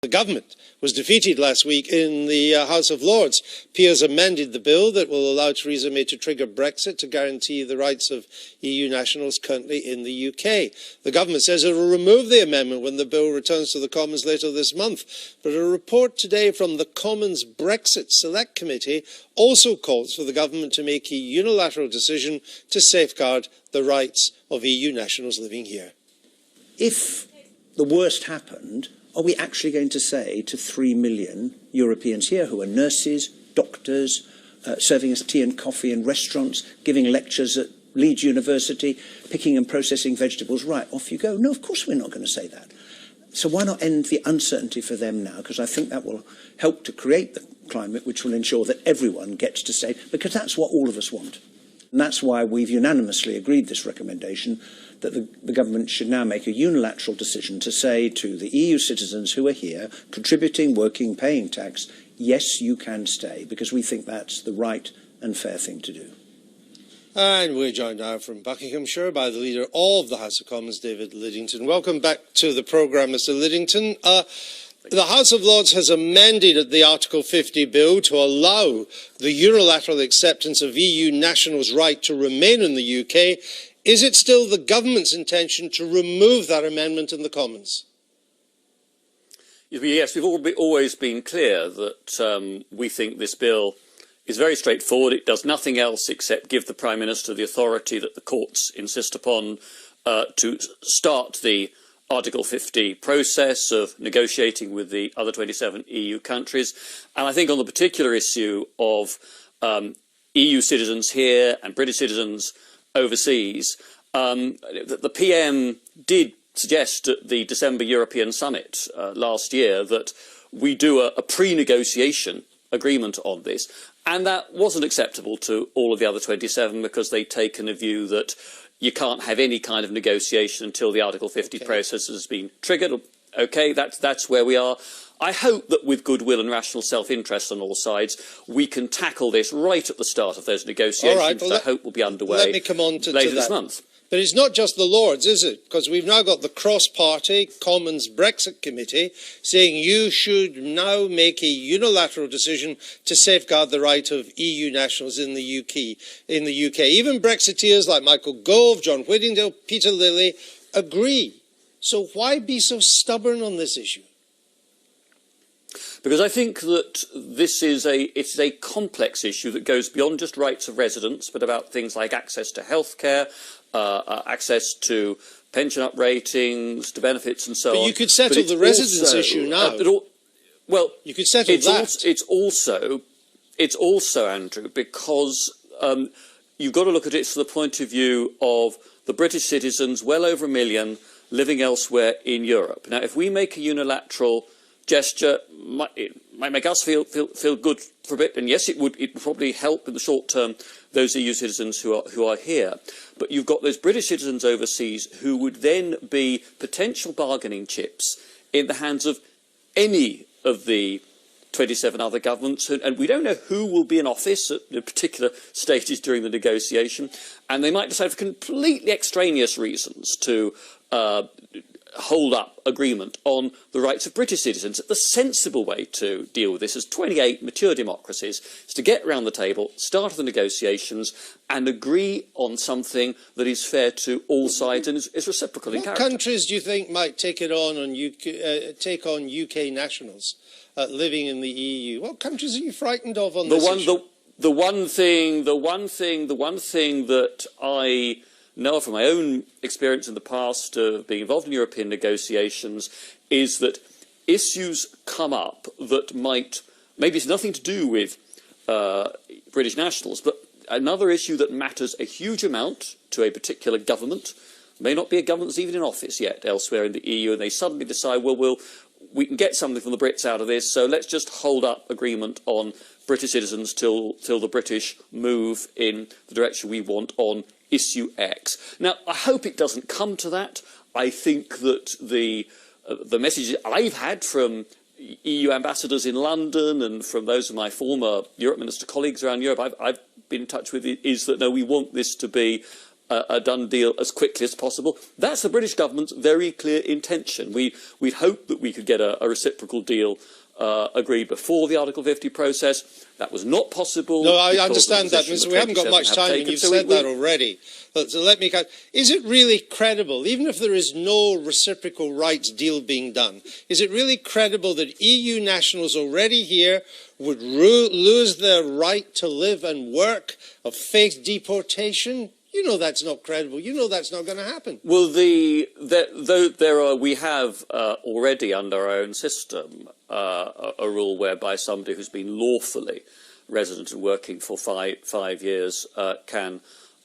The government was defeated last week in the House of Lords. Peers amended the bill that will allow Theresa May to trigger Brexit to guarantee the rights of EU nationals currently in the UK. The government says it will remove the amendment when the bill returns to the Commons later this month. But a report today from the Commons Brexit Select Committee also calls for the government to make a unilateral decision to safeguard the rights of EU nationals living here. If the worst happened, are we actually going to say to 3 million Europeans here who are nurses, doctors, serving us tea and coffee in restaurants, giving lectures at Leeds University, picking and processing vegetables, right, off you go? No, of course we're not going to say that. So why not end the uncertainty for them now? Because I think that will help to create the climate which will ensure that everyone gets to say, because that's what all of us want. And that's why we've unanimously agreed this recommendation that the government should now make a unilateral decision to say to the EU citizens who are here, contributing, working, paying tax, yes, you can stay, because we think that's the right and fair thing to do. And we're joined now from Buckinghamshire by the Leader of the House of Commons, David Lidington. Welcome back to the programme, Mr Lidington. The House of Lords has amended the Article 50 bill to allow the unilateral acceptance of EU nationals' right to remain in the UK. Is it still the government's intention to remove that amendment in the Commons? Yes, we've always been clear that we think this bill is very straightforward. It does nothing else except give the Prime Minister the authority that the courts insist upon to start the Article 50 process of negotiating with the other 27 EU countries. And I think on the particular issue of EU citizens here and British citizens overseas, the PM did suggest at the December European Summit last year that we do a pre-negotiation agreement on this, and that wasn't acceptable to all of the other 27 because they'd taken a view that you can't have any kind of negotiation until the Article 50 process has been triggered. Okay, that's where we are. I hope that with goodwill and rational self-interest on all sides, we can tackle this right at the start of those negotiations. All right, well, I hope will be underway let me come on to later that. this month. But it's not just the Lords, is it? Because we've now got the cross-party Commons Brexit Committee saying you should now make a unilateral decision to safeguard the right of EU nationals in the UK. Even Brexiteers like Michael Gove, John Whittingdale, Peter Lilly agree. So why be so stubborn on this issue? Because I think that this is a complex issue that goes beyond just rights of residence, but about things like access to healthcare, access to pension up ratings, to benefits and so on. But you could settle the residence issue now. Well, you could settle that. It's also, Andrew, because you've got to look at it from the point of view of the British citizens, well over 1 million, living elsewhere in Europe. Now, if we make a unilateral gesture, it might make us feel good for a bit, and yes, it would probably help in the short term those EU citizens who are here. But you've got those British citizens overseas who would then be potential bargaining chips in the hands of any of the 27 other governments, and we don't know who will be in office at particular stages during the negotiation, and they might decide for completely extraneous reasons to hold up agreement on the rights of British citizens. The sensible way to deal with this as 28 mature democracies is to get round the table, start the negotiations and agree on something that is fair to all sides and is reciprocal in character. What countries do you think might take on UK nationals living in the EU? What countries are you frightened of on this issue? The one thing that I know from my own experience in the past of being involved in European negotiations is that issues come up that maybe it's nothing to do with British nationals, but another issue that matters a huge amount to a particular government, may not be a government that's even in office yet elsewhere in the EU, and they suddenly decide, well, we can get something from the Brits out of this, so let's just hold up agreement on British citizens till the British move in the direction we want on issue X. Now, I hope it doesn't come to that. I think that the messages I've had from EU ambassadors in London and from those of my former Europe Minister colleagues around Europe I've been in touch with is that, no, we want this to be a done deal as quickly as possible. That's the British government's very clear intention. We'd hoped that we could get a reciprocal deal agreed before the Article 50 process. That was not possible. No, I understand that, Mr. We haven't got much time, and you've said that already. So let me. Is it really credible, even if there is no reciprocal rights deal being done, is it really credible that EU nationals already here would lose their right to live and work, of face deportation? You know that's not credible. You know that's not going to happen. Well, we have already under our own system a rule whereby somebody who's been lawfully resident and working for five years can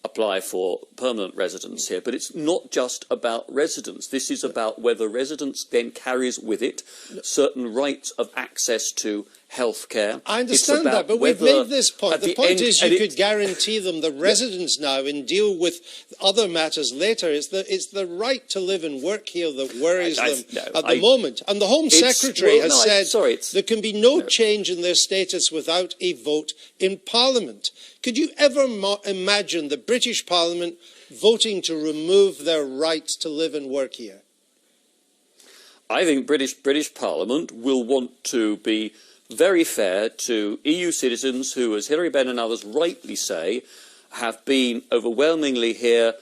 apply for permanent residence here. But it's not just about residence. This is about whether residence then carries with it certain rights of access to healthcare. I understand that, but we've made this point. The point is you could guarantee them the residence now and deal with other matters later. It's the right to live and work here that worries them at the moment. And the Home Secretary has said there can be no change in their status without a vote in Parliament. Could you ever imagine the British Parliament voting to remove their right to live and work here? I think British Parliament will want to be very fair to EU citizens who, as Hilary Benn and others rightly say, have been overwhelmingly here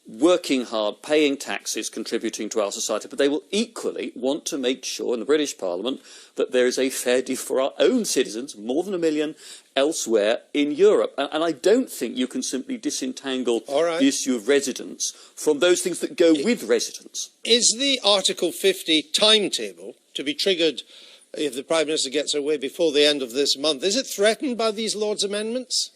working hard, paying taxes, contributing to our society, but they will equally want to make sure in the British Parliament that there is a fair deal for our own citizens, more than 1 million elsewhere in Europe. And I don't think you can simply disentangle the issue of residence from those things that go with residence. Is the Article 50 timetable to be triggered if the Prime Minister gets her way before the end of this month, is it threatened by these Lord's amendments?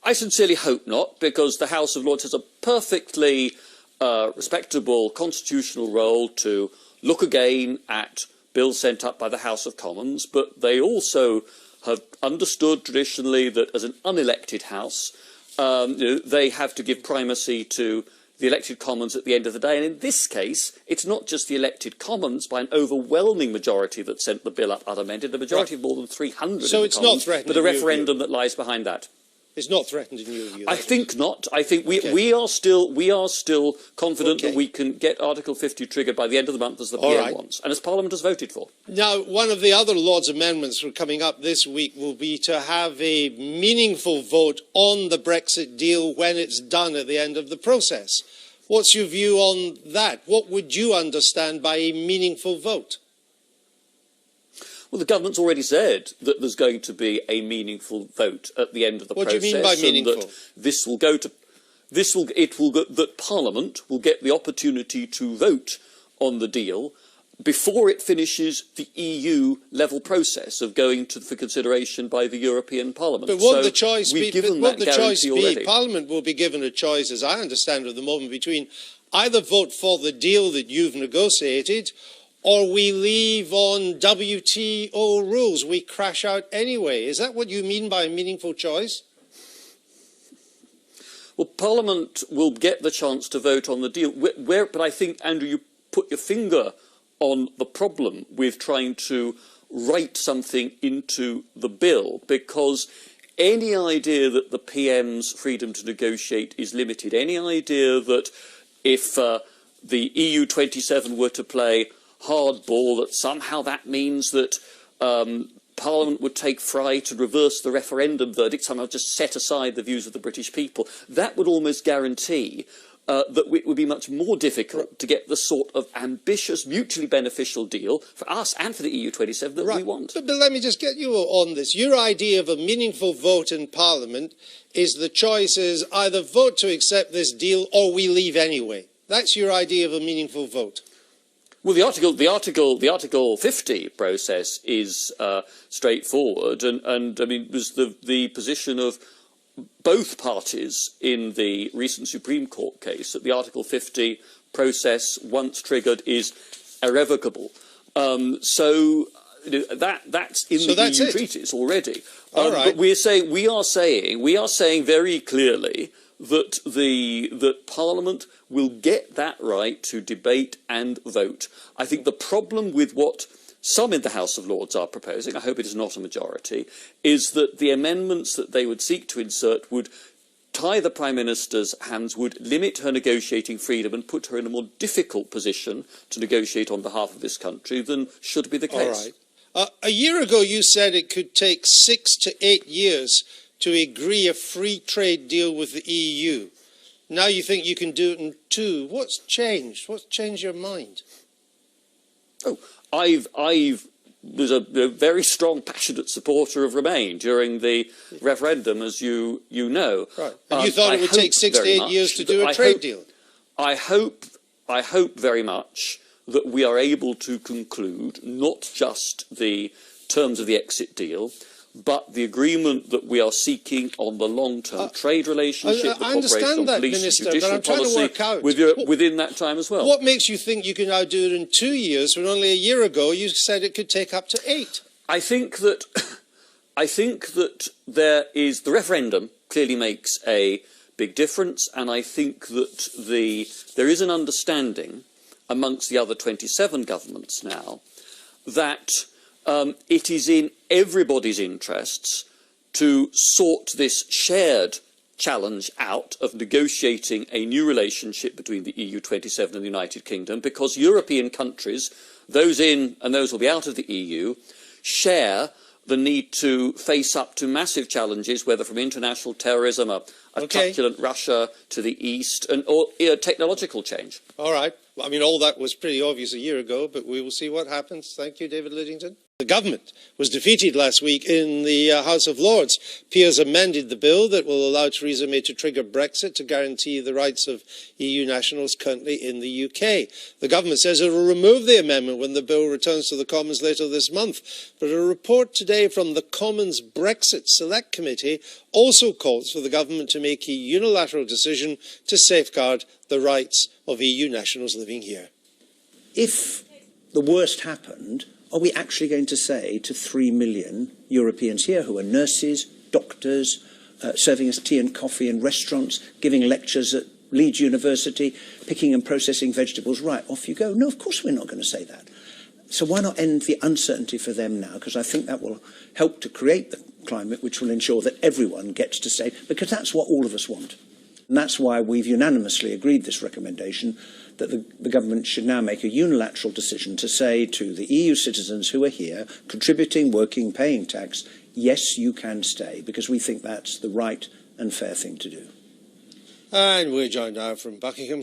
I sincerely hope not, because the House of Lords has a perfectly respectable constitutional role to look again at bills sent up by the House of Commons, but they also have understood traditionally that as an unelected House, they have to give primacy to the elected Commons at the end of the day. And in this case, it's not just the elected Commons by an overwhelming majority that sent the bill up unamended, a majority of more than 300 so it's Commons, not threatened, but a referendum that lies behind that. It's not threatened in your view? I think not. I think we are still confident that we can get Article 50 triggered by the end of the month as the PM wants, and as Parliament has voted for. Now, one of the other Lord's amendments coming up this week will be to have a meaningful vote on the Brexit deal when it's done at the end of the process. What's your view on that? What would you understand by a meaningful vote? Well, the government's already said that there's going to be a meaningful vote at the end of the process. What do you mean by meaningful? That Parliament will get the opportunity to vote on the deal before it finishes the EU level process of going for consideration by the European Parliament. But won't the choice be? Already. Parliament will be given a choice, as I understand at the moment, between either vote for the deal that you've negotiated, or we leave on WTO rules. We crash out anyway. Is that what you mean by a meaningful choice? Well, Parliament will get the chance to vote on the deal. But I think, Andrew, you put your finger on the problem with trying to write something into the bill, because any idea that the PM's freedom to negotiate is limited, any idea that if the EU 27 were to play hardball, that somehow that means that Parliament would take fright and reverse the referendum verdict, somehow just set aside the views of the British people, that would almost guarantee that it would be much more difficult to get the sort of ambitious, mutually beneficial deal for us and for the EU 27 that we want. But let me just get you on this. Your idea of a meaningful vote in Parliament is the choice is either vote to accept this deal or we leave anyway. That's your idea of a meaningful vote. Well, the Article 50 process is straightforward, and I mean, it was the position of both parties in the recent Supreme Court case that the Article 50 process, once triggered, is irrevocable. So that's in the EU treaties already. But we are saying very clearly that Parliament will get that right to debate and vote. I think the problem with what some in the House of Lords are proposing, I hope it is not a majority, is that the amendments that they would seek to insert would tie the Prime Minister's hands would limit her negotiating freedom and put her in a more difficult position to negotiate on behalf of this country than should be the case. All right. A year ago, you said it could take 6 to 8 years to agree a free trade deal with the EU. Now you think you can do it in 2. What's changed? What's changed your mind? Oh, I was a very strong, passionate supporter of Remain during the referendum, as you know. Right. And you thought it would take 6 to 8 years to do a trade deal? I hope very much that we are able to conclude not just the terms of the exit deal, but the agreement that we are seeking on the long-term trade relationship, the cooperation on police and judicial policy with Europe within that time as well. What makes you think you can now do it in 2 years when only a year ago you said it could take up to 8? I think that there is the referendum clearly makes a big difference, and I think that there is an understanding amongst the other 27 governments now that it is in everybody's interests to sort this shared challenge out of negotiating a new relationship between the EU 27 and the United Kingdom, because European countries, those in and those who will be out of the EU, share the need to face up to massive challenges, whether from international terrorism, a truculent Russia to the east, or technological change. All right. Well, I mean, all that was pretty obvious a year ago, but we will see what happens. Thank you, David Lidington. The government was defeated last week in the House of Lords. Peers amended the bill that will allow Theresa May to trigger Brexit to guarantee the rights of EU nationals currently in the UK. The government says it will remove the amendment when the bill returns to the Commons later this month. But a report today from the Commons Brexit Select Committee also calls for the government to make a unilateral decision to safeguard the rights of EU nationals living here. If the worst happened, are we actually going to say to 3 million Europeans here who are nurses, doctors, serving us tea and coffee in restaurants, giving lectures at Leeds University, picking and processing vegetables, right, off you go? No, of course we're not going to say that. So why not end the uncertainty for them now? Because I think that will help to create the climate which will ensure that everyone gets to stay, because that's what all of us want. And that's why we've unanimously agreed this recommendation, that the government should now make a unilateral decision to say to the EU citizens who are here, contributing, working, paying tax, yes, you can stay, because we think that's the right and fair thing to do. And we're joined now from Buckingham.